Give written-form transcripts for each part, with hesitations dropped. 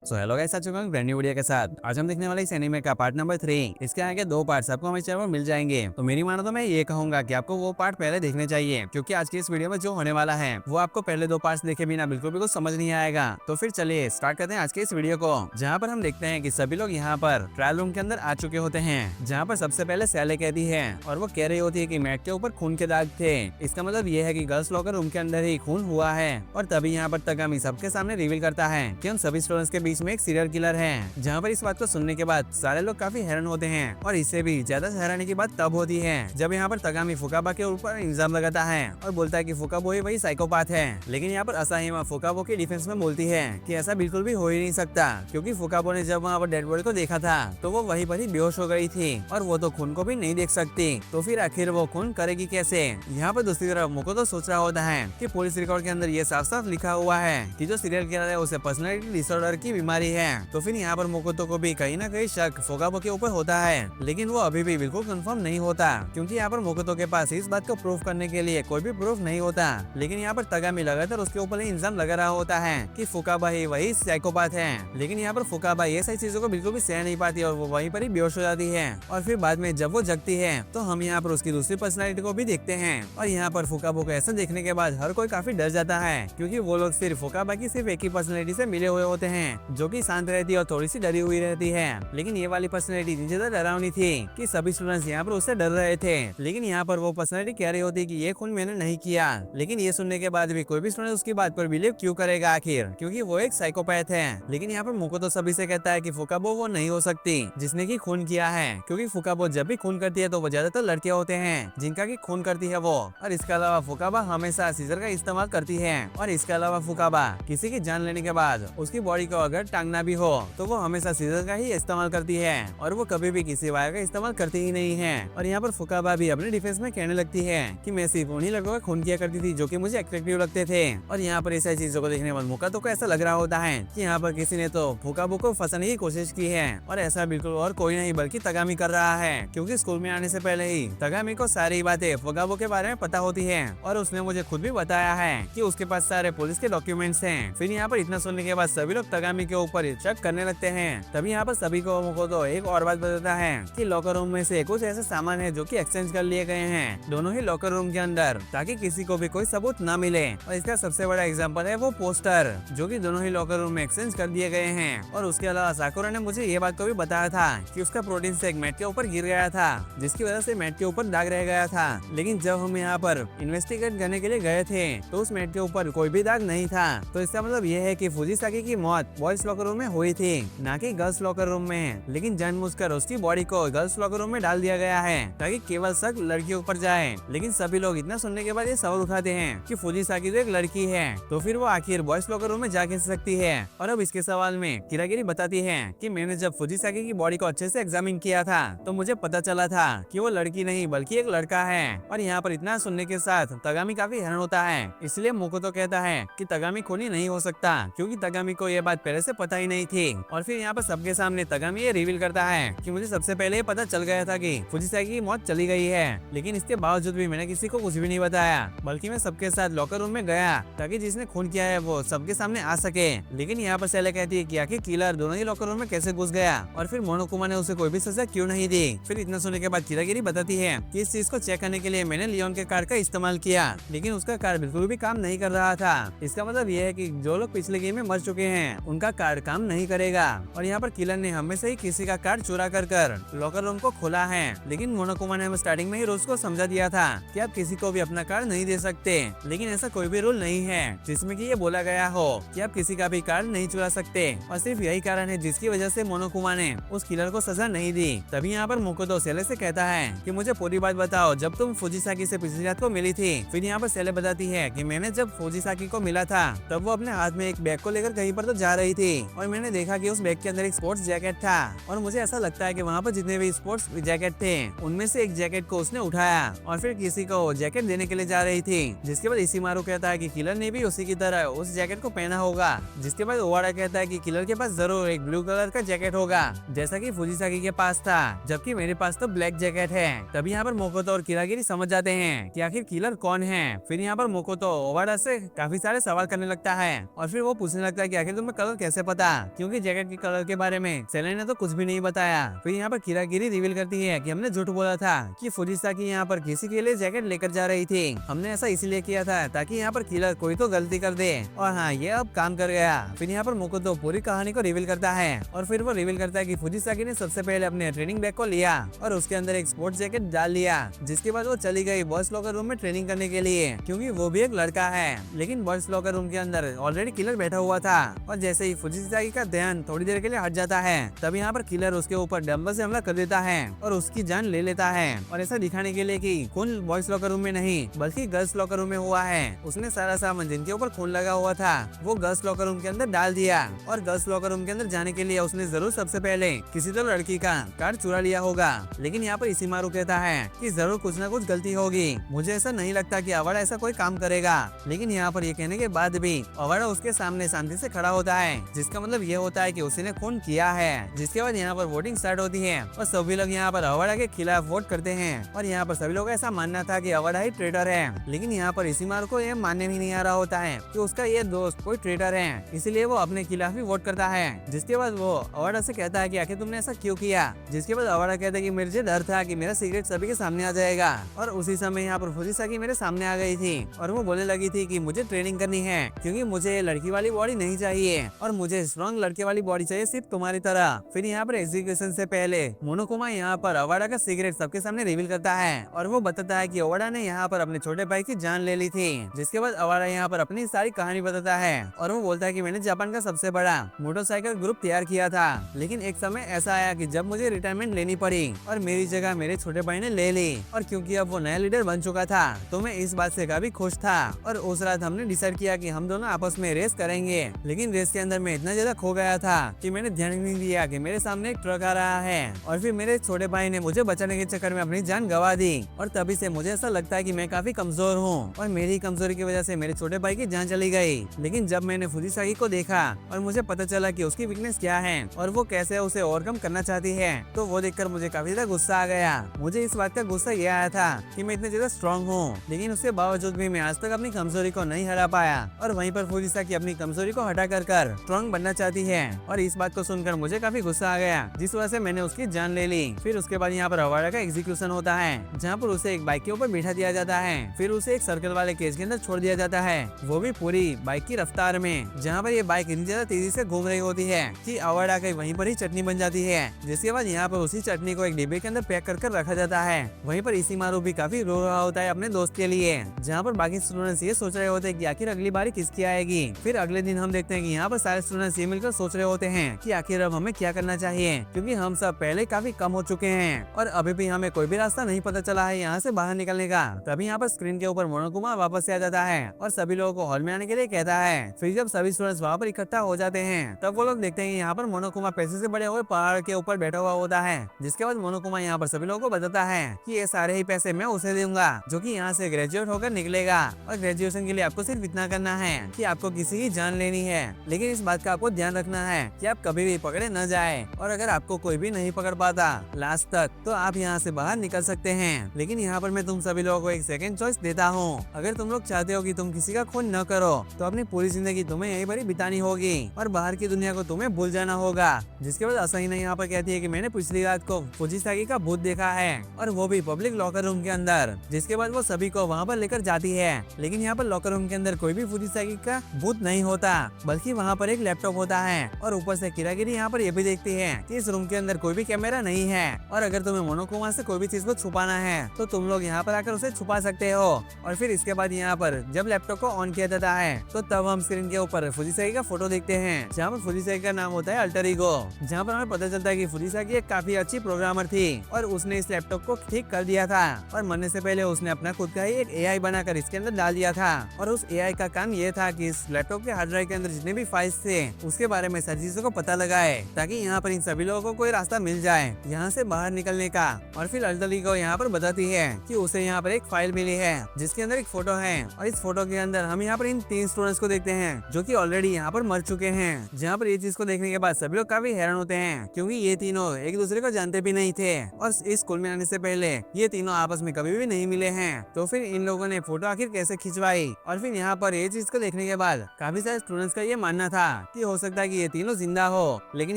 Hello guys, आ चुका हूँ brand new video के साथ। आज हम देखने वाले इस एनीमे का पार्ट नंबर 3। इसके आगे 2 पार्ट्स आपको हमारे चैनल पर मिल जाएंगे। तो मेरी मानो तो मैं ये कहूंगा कि आपको वो पार्ट पहले देखने चाहिए, क्योंकि आज की इस वीडियो में जो होने वाला है वो आपको पहले 2 पार्ट्स देखे बिना बिल्कुल भी कुछ समझ नहीं आएगा। तो फिर चलिए स्टार्ट करते हैं आज के इस वीडियो को, जहाँ पर हम देखते हैं कि सभी लोग यहाँ पर ट्रायल रूम के अंदर आ चुके होते हैं, जहाँ पर सबसे पहले सैले कहती है और वो कह रही होती है कि मैट के ऊपर खून के दाग थे। इसका मतलब ये है कि गर्ल्स लॉकर रूम के अंदर ही खून हुआ है। और तभी यहाँ पर तगामी सबके सामने रिवील करता है कि उन सभी स्टूडेंट्स के बीच में एक सीरियल किलर है। जहाँ पर इस बात को सुनने के बाद सारे लोग काफी हैरान होते हैं, और इससे भी ज्यादा हैरानी की बात तब होती है जब यहाँ पर तगामी फुकाबा के ऊपर इल्जाम लगाता है और बोलता है कि फुकाबो ही वही साइकोपाथ है। लेकिन यहाँ पर असाहिमा फुकाबो के डिफेंस में बोलती है कि ऐसा बिल्कुल भी हो ही नहीं सकता, क्योंकि फुकाबो ने जब वहाँ पर डेड बॉडी को देखा था तो वो वहीं पर ही बेहोश हो गई थी, और वो तो खून को भी नहीं देख सकती, तो फिर आखिर वो खून करेगी कैसे। यहाँ पर दूसरी तरफ मुको तो सोच रहा होता है कि पुलिस रिकॉर्ड के अंदर ये साफ साफ लिखा हुआ है कि जो सीरियल किलर है उसे पर्सनैलिटी डिसऑर्डर की बीमारी है। तो फिर यहाँ पर मुकोतो को भी कहीं ना कहीं शक फुकाबो के ऊपर होता है, लेकिन वो अभी भी बिल्कुल कंफर्म नहीं होता, क्योंकि यहाँ पर मुकोतो के पास इस बात को प्रूफ करने के लिए कोई भी प्रूफ नहीं होता। लेकिन यहाँ पर तगामी लगातार उसके ऊपर इल्जाम लगा रहा होता है कि फुकाबा ही वही साइकोपाथ है। लेकिन यहाँ पर फुकाबा ये सारी चीजों को बिल्कुल भी सह नहीं पाती और वो वहीं पर ही बेहोश हो जाती है। और फिर बाद में जब वो जगती है तो हम यहाँ पर उसकी दूसरी पर्सनैलिटी को भी देखते हैं, और यहाँ पर फुकाबो को ऐसा देखने के बाद हर कोई काफी डर जाता है, क्योंकि वो लोग सिर्फ फुकाबा की सिर्फ एक ही पर्सनैलिटी से मिले हुए होते हैं, जो कि शांत रहती है और थोड़ी सी डरी हुई रहती है। लेकिन ये वाली पर्सनैलिटी इतनी ज्यादा डरावनी थी कि सभी स्टूडेंट्स यहाँ पर उससे डर रहे थे। लेकिन यहाँ पर वो पर्सनैलिटी कह रही होती कि ये खून मैंने नहीं किया। लेकिन ये सुनने के बाद भी कोई भी स्टूडेंट उसकी बात पर बिलीव क्यों करेगा आखिर, क्योंकि वो एक साइकोपैथ है। लेकिन यहाँ पर मुकोतो सभी से कहता है कि फुकाबो वो नहीं हो सकती जिसने की खून किया है, क्योंकि फुकाबो जब भी खून करती है तो वो ज्यादातर लड़कियां होते हैं जिनका की खून करती है वो। और इसके अलावा फुकाबा हमेशा सीजर का इस्तेमाल करती है, और इसके अलावा फुकाबा किसी की जान लेने के बाद उसकी बॉडी को अगर टांगना भी हो तो वो हमेशा सीजर का ही इस्तेमाल करती है, और वो कभी भी किसी वायर का इस्तेमाल करती ही नहीं है। और यहाँ पर फुकाबा भी अपने डिफेंस में कहने लगती है कि मैं सिर्फ उन्हीं लड़कों का खून किया करती थी जो कि मुझे अट्रैक्टिव लगते थे। और यहाँ पर ऐसी चीजों को देखने पर मुकातो को ऐसा लग रहा होता है कि यहाँ पर किसी ने तो फुकाबो को फंसाने की कोशिश की है, और ऐसा बिल्कुल और कोई नहीं बल्कि तगामी कर रहा है, क्योंकि स्कूल में आने से पहले ही तगामी को सारी बातें फुकाबो के बारे में पता होती है, और उसने मुझे खुद भी बताया है कि उसके पास सारे पुलिस के डॉक्यूमेंट्स हैं। फिर यहाँ पर इतना सुनने के बाद सभी लोग तगामी के ऊपर शक करने लगते हैं। तभी यहाँ पर सभी को मुकोतो एक और बात बताता है कि लॉकर रूम में से कुछ ऐसे सामान है जो कि एक्सचेंज कर लिए गए हैं दोनों ही लॉकर रूम के अंदर, ताकि किसी को भी कोई सबूत न मिले। और इसका सबसे बड़ा एग्जांपल है वो पोस्टर जो कि दोनों ही लॉकर रूम में एक्सचेंज कर दिए गए हैं। और उसके अलावा साकुरा ने मुझे ये बात को भी बताया था कि उसका प्रोटीन से एक मैट के ऊपर गिर गया था, जिसकी वजह से मैट के ऊपर दाग रह गया था। लेकिन जब हम यहाँ पर इन्वेस्टिगेट करने के लिए गए थे तो उस मैट के ऊपर कोई भी दाग नहीं था। तो इसका मतलब ये है कि फुजिसाकी की मौत बॉयज लॉकर रूम में हुई थी, ना कि गर्ल्स लॉकर रूम में। लेकिन जानबूझकर उसकी बॉडी को गर्ल्स लॉकर रूम में डाल दिया गया है ताकि केवल शक लड़कियों पर जाए। लेकिन सभी लोग इतना सुनने के बाद ये सवाल उठाते हैं कि फुजिसाकी तो एक लड़की है, तो फिर वो आखिर बॉयज लॉकर रूम में जा कैसे सकती है। और अब इसके सवाल में किरागिरी बताती है कि मैंने जब फुजिसाकी की बॉडी को अच्छे से एग्जामिन किया था तो मुझे पता चला था कि वो लड़की नहीं बल्कि एक लड़का है। और यहाँ पर इतना सुनने के साथ तगामी काफी हैरान होता है, इसलिए मुकोतो कहता है कि तगामी खूनी नहीं हो सकता, क्योंकि तगामी को ये बात पहले से पता ही नहीं थी। और फिर यहाँ पर सबके सामने तगामी ये रिवील करता है कि मुझे सबसे पहले ये पता चल गया था कि फुजिसाकी की मौत चली गई है, लेकिन इसके बावजूद भी मैंने किसी को कुछ भी नहीं बताया, बल्कि मैं सबके साथ लॉकर रूम में गया ताकि जिसने खून किया है वो सबके सामने आ सके। लेकिन यहाँ पर सैले कहती है कि आखिर किलर दोनों ही लॉकर रूम में कैसे घुस गया, और फिर मोनोकुमा ने उसे कोई भी सजा क्यों नहीं दी। फिर इतना सुनने के बाद किरागिरी बताती है कि इस चीज को चेक करने के लिए मैंने लियोन के कार का इस्तेमाल किया, लेकिन उसका कार बिल्कुल भी काम नहीं कर रहा था। इसका मतलब ये है कि जो लोग पिछले गेम में मर चुके हैं उनका कार काम नहीं करेगा। और यहाँ पर किलर ने हमेशा ही किसी का कार्ड चुरा कर लॉकर रूम को खोला है। लेकिन मोनोकुमा ने हमें स्टार्टिंग में ही रोज को समझा दिया था कि आप किसी को भी अपना कार्ड नहीं दे सकते, लेकिन ऐसा कोई भी रूल नहीं है जिसमें कि ये बोला गया हो कि आप किसी का भी कार्ड नहीं चुरा सकते। और सिर्फ यही कारण है जिसकी वजह से मोनोकुमा ने उस किलर को सजा नहीं दी। तभी यहाँ पर मुकोतो सेले से कहता है कि मुझे पूरी बात बताओ, जब तुम फुजिसाकी से पिछली रात को मिली थी। फिर यहाँ पर सेले बताती है कि मैंने जब फुजिसाकी को मिला था तब वो अपने हाथ में एक बैग को लेकर कहीं पर तो जा रही थी, और मैंने देखा कि उस बैग के अंदर एक स्पोर्ट्स जैकेट था, और मुझे ऐसा लगता है कि वहाँ पर जितने भी स्पोर्ट्स जैकेट थे उनमें से एक जैकेट को उसने उठाया और फिर किसी को जैकेट देने के लिए जा रही थी। जिसके बाद इशिमारू कहता है कि किलर ने भी उसी की तरह उस जैकेट को पहना होगा। जिसके बाद ओवाड़ा कहता है कि किलर के पास जरूर एक ब्लू कलर का जैकेट होगा जैसा कि फुजिसाकी के पास था, जबकि मेरे पास तो ब्लैक जैकेट है। तभी यहाँ पर मोकोतो और किरागिरी समझ जाते हैं कि आखिर किलर कौन है। फिर यहाँ पर मोकोतो ओवाड़ा से काफी सारे सवाल करने लगता है, और फिर वो पूछने लगता है कि आखिर तुम्हें कलर कैसे पता, क्योंकि जैकेट के कलर के बारे में सेलेना ने तो कुछ भी नहीं बताया। फिर यहाँ पर किरागिरी रिवील करती है कि हमने झूठ बोला था कि फुजिसाकी यहाँ पर किसी के लिए जैकेट लेकर जा रही थी। हमने ऐसा इसीलिए किया था ताकि यहाँ पर किलर कोई तो गलती कर दे, और हाँ ये अब काम कर गया। फिर यहाँ पर मुकुतो पूरी कहानी को रिवील करता है, और फिर वो रिवील करता है कि फुजिसाकी ने सबसे पहले अपने ट्रेनिंग बैग को लिया और उसके अंदर एक स्पोर्ट्स जैकेट डाल लिया, जिसके बाद वो चली गई बॉयज लॉकर रूम में ट्रेनिंग करने के लिए, क्योंकि वो भी एक लड़का है। लेकिन बॉयज लॉकर रूम के अंदर ऑलरेडी किलर बैठा हुआ था, और जैसे ही फुजिसाकी का ध्यान थोड़ी देर के लिए हट जाता है, तब यहाँ पर किलर उसके ऊपर डंबल से हमला कर देता है और उसकी जान ले लेता है। और ऐसा दिखाने के लिए कि खून बॉयज लॉकर रूम में नहीं बल्कि गर्ल्स लॉकर रूम में हुआ है, उसने सारा सामान जिनके ऊपर खून लगा हुआ था वो गर्ल्स लॉकर रूम के अंदर डाल दिया। और गर्ल्स लॉकर रूम के अंदर जाने के लिए उसने जरूर सबसे पहले किसी तो लड़की का कार्ड चुरा लिया होगा। लेकिन यहाँ पर इशिमारू कहता है कि जरूर कुछ ना कुछ गलती होगी, मुझे ऐसा नहीं लगता कि अवाड़ा ऐसा कोई काम करेगा। लेकिन यहाँ पर ये कहने के बाद भी अवाड़ा उसके सामने शांति से खड़ा होता है, जिसका मतलब ये होता है कि उसने खून किया है। जिसके बाद यहाँ पर वोटिंग स्टार्ट होती है और सभी लोग यहाँ पर अवाड़ा के खिलाफ वोट करते हैं, और यहाँ पर सभी लोग ऐसा मानना था कि अवाड़ा ही ट्रेटर है। लेकिन यहाँ पर इशिमारू को यह मानने में नहीं आ रहा होता है कि उसका ये दोस्त कोई ट्रेटर है, इसलिए वो अपने खिलाफ ही वोट करता है। जिसके बाद वो अवाड़ा से कहता है कि आखिर तुमने ऐसा क्यों किया। जिसके बाद अवाड़ा कहता है कि मुझे डर था कि मेरा सीक्रेट सभी के सामने आ जाएगा, और उसी समय यहाँ पर फुजिसाकी मेरे सामने आ गई थी और वो बोलने लगी थी कि मुझे ट्रेनिंग करनी है, क्योंकि मुझे लड़की वाली बॉडी नहीं चाहिए और मुझे स्ट्रॉन्ग लड़के वाली बॉडी चाहिए, सिर्फ तुम्हारी तरह। फिर यहाँ पर एग्जीक्यूशन से पहले मोनोकुमा यहाँ पर अवाड़ा का सीक्रेट सबके सामने रिवील करता है, और वो बताता है कि अवाड़ा ने यहाँ पर अपने छोटे भाई की जान ले ली थी। जिसके बाद अवाड़ा यहाँ पर अपनी सारी कहानी बताता है, और वो बोलता है कि मैंने जापान का सबसे बड़ा मोटरसाइकिल ग्रुप तैयार किया था, लेकिन एक समय ऐसा आया कि जब मुझे रिटायरमेंट लेनी पड़ी और मेरी जगह मेरे छोटे भाई ने ले ली, और क्योंकि अब वो नया लीडर बन चुका था तो मैं इस बात से काफी खुश था। और उस रात हमने डिसाइड किया कि हम दोनों आपस में रेस करेंगे, लेकिन रेस के अंदर मैं इतना ज्यादा खो गया था कि मैंने ध्यान नहीं दिया कि मेरे सामने एक ट्रक आ रहा है, और फिर मेरे छोटे भाई ने मुझे बचाने के चक्कर में अपनी जान गंवा दी। और तभी से मुझे ऐसा लगता है कि मैं काफी कमजोर हूँ, और मेरी कमजोरी की वजह से मेरे छोटे भाई की जान चली गई। लेकिन जब मैंने फुजिसाकी को देखा और मुझे पता चला कि उसकी वीकनेस क्या है और वो कैसे उसे ओवरकम करना चाहती है, तो वो देखकर मुझे काफी ज्यादा गुस्सा आ गया। मुझे इस बात का गुस्सा ये आया था कि मैं इतने ज्यादा स्ट्रॉन्ग हूँ, लेकिन उसके बावजूद भी मैं आज तक अपनी कमजोरी को नहीं हरा पाया, और वहीं पर फुजिसाकी अपनी कमजोरी को हटा कर स्ट्रॉन्ग बनना चाहती है। और इस बात को सुनकर मुझे काफी गुस्सा आ गया, जिस वजह से मैंने उसकी जान ले ली। फिर उसके बाद यहाँ पर अवाड़ा का एग्जीक्यूशन होता है, जहाँ पर उसे एक बाइक के ऊपर बैठा दिया जाता है, फिर उसे एक सर्कल वाले केज के अंदर छोड़ दिया जाता है, वो भी पूरी बाइक की रफ्तार में, जहाँ पर ये बाइक इतनी ज्यादा तेजी से घूम रही होती है कि अवाड़ा के वहीं पर ही चटनी बन जाती है। जिसके बाद यहाँ पर उसी चटनी को एक डिब्बे के अंदर पैक कर रखा जाता है। वहीं पर इशिमारू भी काफी रो रहा होता है अपने दोस्त के लिए, जहाँ पर बाकी स्टूडेंट्स ये सोच रहे होते हैं कि आखिर अगली बारी किसकी आएगी। फिर अगले दिन हम देखते हैं कि यहाँ पर सारे स्टूडेंट्स ये मिलकर सोच रहे होते हैं कि आखिर अब हमें क्या करना चाहिए, क्योंकि हम सब पहले काफी कम हो चुके हैं और अभी भी हमें कोई भी रास्ता नहीं पता चला है यहाँ से बाहर निकलने का। तभी यहाँ पर स्क्रीन के ऊपर मोनोकुमा वापस से आ जाता है और सभी लोगों को हॉल में आने के लिए कहता है। फिर जब सभी स्टूडेंट्स वहाँ पर इकट्ठा हो जाते हैं, तब वो लोग देखते हैं यहाँ पर मोनोकुमा पैसे से बड़े हुए पहाड़ के ऊपर बैठा हुआ होता है। जिसके बाद मोनोकुमा यहाँ पर सभी लोगों को बताता है कि ये सारे ही पैसे मैं उसे दूंगा जो कि यहाँ से ग्रेजुएट होकर निकलेगा, और ग्रेजुएशन के लिए आपको सिर्फ इतना करना है कि आपको किसी की जान लेनी है। लेकिन इस बात का आपको ध्यान रखना है कि आप कभी भी पकड़े न जाए, और अगर आपको कोई भी नहीं पकड़ पाता लास्ट तक तो आप यहाँ से बाहर निकल सकते हैं। लेकिन यहाँ पर मैं तुम सभी लोगों को एक सेकंड चॉइस देता हूँ, अगर तुम लोग चाहते हो कि तुम किसी का खून न करो तो अपनी पूरी जिंदगी तुम्हें यहीं पर ही बितानी होगी और बाहर की दुनिया को तुम्हें भूल जाना होगा। जिसके बाद असाहिना यहाँ पर कहती है कि मैंने पिछली रात को फुजिसाकी का भूत देखा है, और वो भी पब्लिक लॉकर रूम के अंदर। जिसके बाद वो सभी को वहाँ पर लेकर जाती है, लेकिन यहाँ पर लॉकर रूम के अंदर कोई भी फुजिसाकी का भूत नहीं होता, बल्कि वहाँ पर एक लैपटॉप होता है। और ऊपर से किरागिरी यहाँ पर ये भी देखती है कि इस रूम के अंदर कोई भी कैमरा नहीं है, और अगर तुम्हें मोनोकुमा से कोई भी चीज को छुपाना है तो तुम लोग यहाँ पर आकर उसे छुपा सकते हो। और फिर इसके बाद यहाँ पर जब लैपटॉप को ऑन किया जाता है तो तब हम स्क्रीन के ऊपर फुजिसाकी का फोटो देखते हैं, जहाँ पर फुजिसाकी का नाम होता है अल्टर ईगो, जहाँ पर हमें पता चलता है कि फुजिसाकी एक काफी अच्छी प्रोग्रामर थी और उसने इस लैपटॉप को ठीक कर दिया था, और मरने से पहले उसने अपना खुद का ही एक एआई बनाकर इसके अंदर डाल दिया था। और उस एआई का काम ये था कि इस लैपटॉप के हार्ड ड्राइव के अंदर जितने भी फाइल्स थे उसके बारे में सारी चीजों को पता लगाए, ताकि यहाँ पर इन सभी लोगों को कोई रास्ता मिल जाए यहाँ से बाहर निकलने का। और फिर अल्टर ईगो यहाँ पर बताती है कि उसे यहाँ पर एक फाइल मिली है जिसके अंदर एक फोटो है, और इस फोटो के अंदर हम यहाँ पर इन 3 स्टूडेंट्स को देखते हैं जो कि ऑलरेडी यहाँ पर मर चुके हैं। जहाँ पर ये चीज को देखने के बाद सभी लोग काफी हैरान होते हैं, क्योंकि ये तीनों एक दूसरे को जानते भी नहीं थे और इस स्कूल में आने से पहले ये तीनों आपस में कभी भी नहीं मिले हैं। तो फिर इन लोगों ने फोटो आखिर कैसे खिंचवाई। और फिर यहाँ पर ये चीज को देखने के बाद काफी सारे स्टूडेंट्स का ये मानना था कि हो सकता है कि ये तीनों जिंदा हो, लेकिन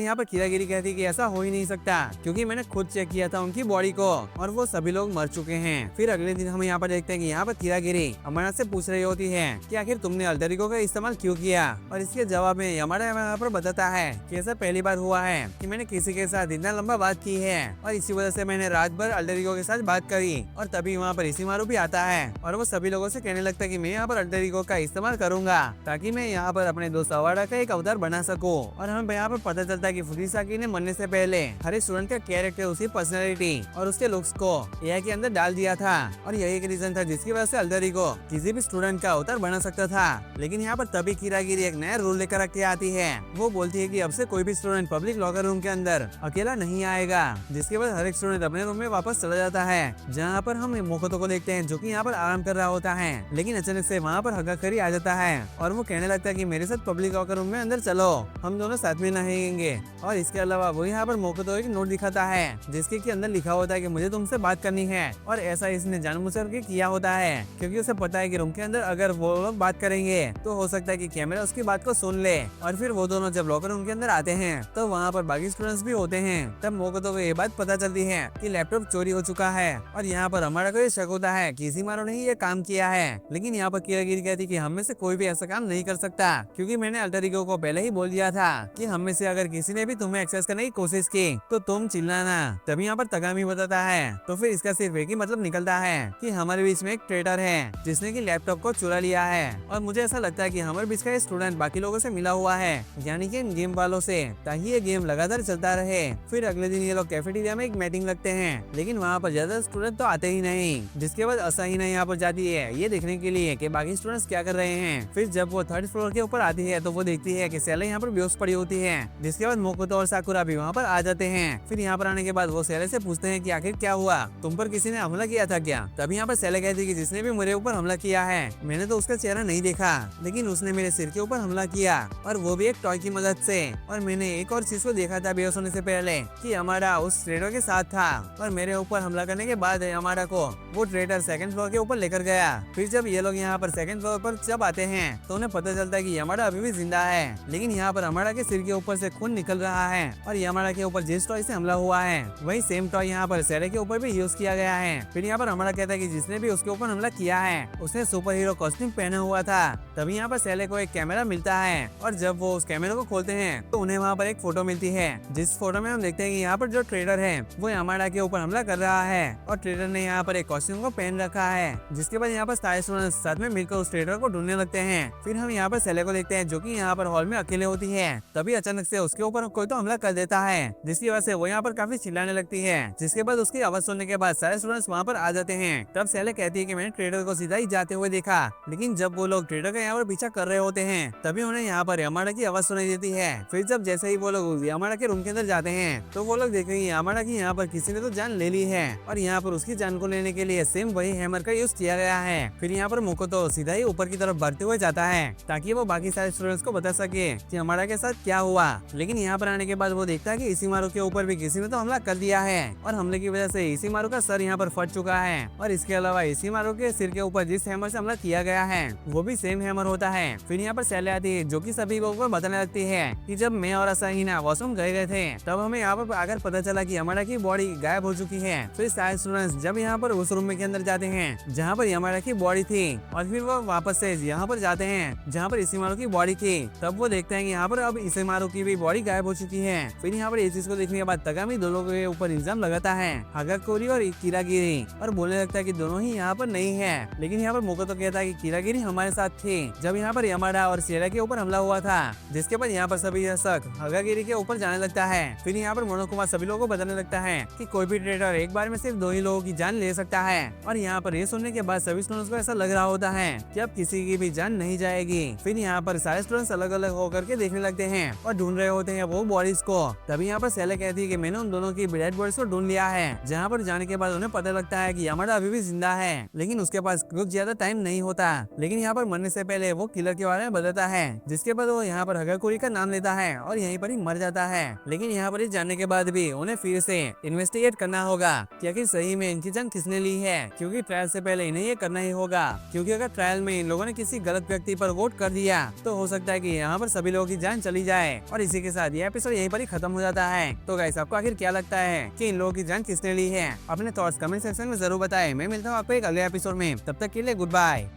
यहाँ पर कीरागिरी कहती है कि ऐसा हो ही नहीं सकता क्योंकि मैंने खुद चेक किया था उनकी बॉडी को और वो सभी लोग मर चुके हैं। फिर अगले दिन हम यहाँ पर देखते हैं कि यहाँ पर कीरागिरी यमाडा से पूछ रही होती है कि आखिर तुमने अल्टर ईगो का इस्तेमाल क्यों किया, और इसके जवाब में यमाडा यहाँ पर बताता है कि ऐसा पहली बार हुआ है कि मैंने किसी के साथ इतना लंबा बात की है और इसी वजह से मैंने रात भर अल्टर ईगो के साथ बात करी। और तभी वहाँ पर इशिमारू भी आता है और वो सभी लोगों से कहने लगता है कि मैं यहाँ पर अल्टर ईगो का इस्तेमाल करूंगा ताकि मैं यहाँ पर अपने दोस्त अवाडा का एक अवतार बना सकूं। और हमें यहाँ पर पता चलता है कि फुजिसाकी ने मरने से पहले हर एक स्टूडेंट का कैरेक्टर, उसकी पर्सनैलिटी और उसके लुक्स को एआई के अंदर डाल दिया था और यही एक रीजन था जिसकी वजह से अल्टर ईगो किसी भी स्टूडेंट का अवतार बना सकता था। लेकिन यहाँ पर तभी कीरागिरी एक नया रूल लेकर के आती है। वो बोलती है कि अब से कोई भी स्टूडेंट पब्लिक लॉकर रूम के अंदर अकेला नहीं आएगा, जिसके बाद हर एक स्टूडेंट अपने रूम में वापस चला जाता है। जहाँ पर हम मोकोतो को देखते हैं जो कि यहाँ पर आराम कर रहा होता है, लेकिन अचानक से वहाँ पर हगाकरी आ जाता है और वो कहने लगता है कि मेरे साथ पब्लिक लॉकर रूम में अंदर चलो, हम दोनों साथ में नहाएंगे। और इसके अलावा वो यहाँ पर मोकोतो एक नोट दिखाता है जिसके के अंदर लिखा होता है कि मुझे तुमसे बात करनी है। और ऐसा इसने जानबूझकर के किया होता है क्योंकि उसे पता है कि रूम के अंदर अगर वो लोग बात करेंगे तो हो सकता है कि कैमरा उसकी बात को सुन ले। और फिर वो दोनों जब लॉकर रूम के अंदर आते हैं तो वहाँ पर बाकी स्टूडेंट्स भी होते हैं। तब मोकोतो को ये बात पता चलती है कि लैपटॉप चोरी हो चुका है और यहाँ पर हमारा को ये शक होता है कि इशिमारू ने ही ये काम किया है। लेकिन यहाँ पर कीरागिरी कहती कि हम में से कोई भी ऐसा काम नहीं कर सकता क्योंकि मैंने अल्टर ईगो को पहले ही बोल दिया था कि हम में से अगर किसी ने भी तुम्हें एक्सेस करने की कोशिश की तो तुम चिल्लाना। तभी यहाँ पर तगामी बताता है तो फिर इसका सिर्फ एक ही मतलब निकलता है कि हमारे बीच में एक ट्रेडर है जिसने की लैपटॉप को चुरा लिया है। और मुझे ऐसा लगता है कि हमारे बीच का ये स्टूडेंट बाकी लोगों से मिला हुआ है, यानी कि इन गेम वालों से, ताकि ये गेम लगातार चलता रहे। फिर अगले दिन ये लोग कैफेटेरिया में एक मीटिंग रखते हैं, लेकिन वहाँ पर ज्यादा स्टूडेंट तो आते ही नहीं। जिसके बाद असाहिना यहाँ पर जाती है ये देखने के लिए कि बाकी स्टूडेंट्स क्या कर रहे हैं। फिर जब वो थर्ड फ्लोर के ऊपर आती है तो वो देखती है कि सेले यहाँ पर बेहोश पड़ी होती है। जिसके बाद मोकोतो और साकुरा भी वहाँ पर आ जाते हैं। फिर यहाँ पर आने के बाद वो सेले से पूछते हैं कि आखिर क्या हुआ, तुम पर किसी ने हमला किया था क्या। तभी यहाँ पर सेले कहती है कि जिसने भी मेरे ऊपर हमला किया है मैंने तो उसका चेहरा नहीं देखा, लेकिन उसने मेरे सिर के ऊपर हमला किया और वो भी एक टॉय की मदद से। और मैंने एक और चीज को देखा था बेहोश होने से पहले कि हमारा उस ट्रेडर के साथ था और मेरे ऊपर हमला करने के बाद हमारा को वो ट्रेडर सेकंड फ्लोर के ऊपर लेकर गया। फिर जब ये लोग यहाँ पर सेकंड फ्लोर पर जब आते हैं तो उन्हें पता चलता है कि हमारा अभी भी जिंदा है, लेकिन यहाँ पर हमारा के सिर के ऊपर से खून निकल रहा है और हमारा के ऊपर जिस टॉय से हमला हुआ है वही सेम टॉय यहाँ पर सेले के ऊपर भी यूज किया गया है। फिर यहाँ पर हमारा कहता है कि जिसने भी उसके ऊपर हमला किया है उसने सुपर हीरो कॉस्ट्यूम पहना हुआ था। तभी यहाँ पर सेले को एक कैमरा मिलता है और जब वो उस कैमरा को खोलते हैं तो उन्हें वहाँ पर एक फोटो मिलती है, जिस फोटो में हम देखते हैं कि यहाँ पर जो ट्रेडर है वो हमारा के ऊपर हमला कर रहा है और ट्रेडर ने यहाँ पर एक कॉस्ट्यूम को पहन रखा है। जिसके बाद यहाँ पर सारे स्टूडेंट्स साथ में मिलकर उस ट्रेडर को ढूंढने लगते हैं। फिर हम यहाँ पर सेले को देखते हैं जो कि यहाँ पर हॉल में अकेले होती है। तभी अचानक से उसके ऊपर कोई तो हमला कर देता है, जिसकी वजह से वो यहाँ पर काफी चिल्लाने लगती है। जिसके बाद उसकी आवाज सुनने के बाद सारे स्टूडेंट्स वहाँ पर आ जाते हैं। तब सेले कहती है कि मैंने ट्रेडर को सीधा ही जाते हुए देखा, लेकिन जब वो लोग ट्रेडर का यहाँ पर पीछा कर रहे होते हैं तभी उन्हें यहाँ पर यामाडा की आवाज सुनाई देती है। फिर जब जैसे ही वो लोग यामाडा के रूम के अंदर जाते हैं तो वो लोग देखेंगे यामाडा की यहाँ पर किसी ने तो जान ले ली है और यहाँ पर उसकी जान को लेने के लिए सेम वही हैमर का यूज किया गया है। फिर यहाँ पर मोकोतो सीधा ही ऊपर की तरफ बढ़ते हुए जाता है ताकि वो बाकी सारे स्टूडेंट्स को बता सके कि हमारा के साथ क्या हुआ। लेकिन यहाँ पर आने के बाद वो देखता है कि इशिमारू के ऊपर भी किसी ने तो हमला कर दिया है और हमले की वजह से इशिमारू का सर यहाँ पर फट चुका है। और इसके अलावा इशिमारू के सिर के ऊपर जिस हैमर से हमला किया गया है वो भी सेम हैमर होता है। फिर यहाँ पर सेले आती है जो कि सभी लोगों को बताने लगती है कि जब मैं और असाहिना वॉशरूम गए थे तब हमें यहाँ पर आकर पता चला कि हमारा की बॉडी गायब हो चुकी है। फिर सारे स्टूडेंट्स जब यहाँ पर उस रूम के अंदर जाते हैं जहाँ पर हमारा की बॉडी थी और फिर वो वापस से यहाँ पर जाते हैं जहाँ पर इशिमारू की बॉडी थी, तब वो देखते हैं कि यहाँ पर अब इशिमारू की भी बॉडी गायब हो चुकी है। फिर यहाँ पर इस चीज को देखने के बाद तगामी दोनों के ऊपर इल्जाम लगाता है, हागाकोरी और कीरागिरी, और बोलने लगता है कि दोनों ही यहाँ पर नहीं है। लेकिन यहाँ पर मोकोतो कहता है कि कीरागिरी हमारे साथ थी जब यहाँ पर यामाडा और सेरा के ऊपर हमला हुआ था। जिसके बाद यहाँ पर सभी शक हागागिरी के ऊपर जाने लगता है। फिर यहाँ पर मोनोकुमा सभी लोगों को बताने लगता है कि कोई भी ट्रेडर एक बार में सिर्फ 2 ही लोगों की जान ले सकता है। और यहाँ पर ये सुनने के बाद सभी स्टूडेंट्स को ऐसा लग रहा होता है कि अब किसी की भी जान नहीं जाएगी। फिर यहाँ पर सारे स्टूडेंट्स अलग अलग होकर के देखने लगते हैं और ढूंढ रहे होते हैं वो बॉडीज को। तभी यहाँ पर सेले कहती है कि मैंने उन दोनों की डेड बॉडीज को ढूंढ लिया है। जहाँ पर जाने के बाद उन्हें पता लगता है कि यामाडा अभी भी जिंदा है, लेकिन उसके पास कुछ ज्यादा टाइम नहीं होता। लेकिन यहाँ पर मरने से पहले वो किलर के बारे में बताता है, जिसके बाद वो यहाँ पर हागाकोरी का नाम लेता है और यहीं पर ही मर जाता है। लेकिन यहाँ पर जानने के बाद भी उन्हें फिर से इन्वेस्टिगेट करना होगा कि आखिर सही में इनकी जान किसने ली है, क्योंकि ट्रायल से पहले इन्हें ये करना ही होगा। क्योंकि अगर ट्रायल में इन लोगों ने किसी गलत व्यक्ति पर वोट कर दिया तो हो सकता है कि यहाँ जहाँ पर सभी लोगों की जान चली जाए। और इसी के साथ ये एपिसोड यहीं पर ही खत्म हो जाता है। तो गाइस आपको आखिर क्या लगता है कि इन लोगों की जान किसने ली है? अपने थॉट्स कमेंट सेक्शन में जरूर बताएं। मैं मिलता हूँ आपको एक अगले एपिसोड में, तब तक के लिए गुड बाय।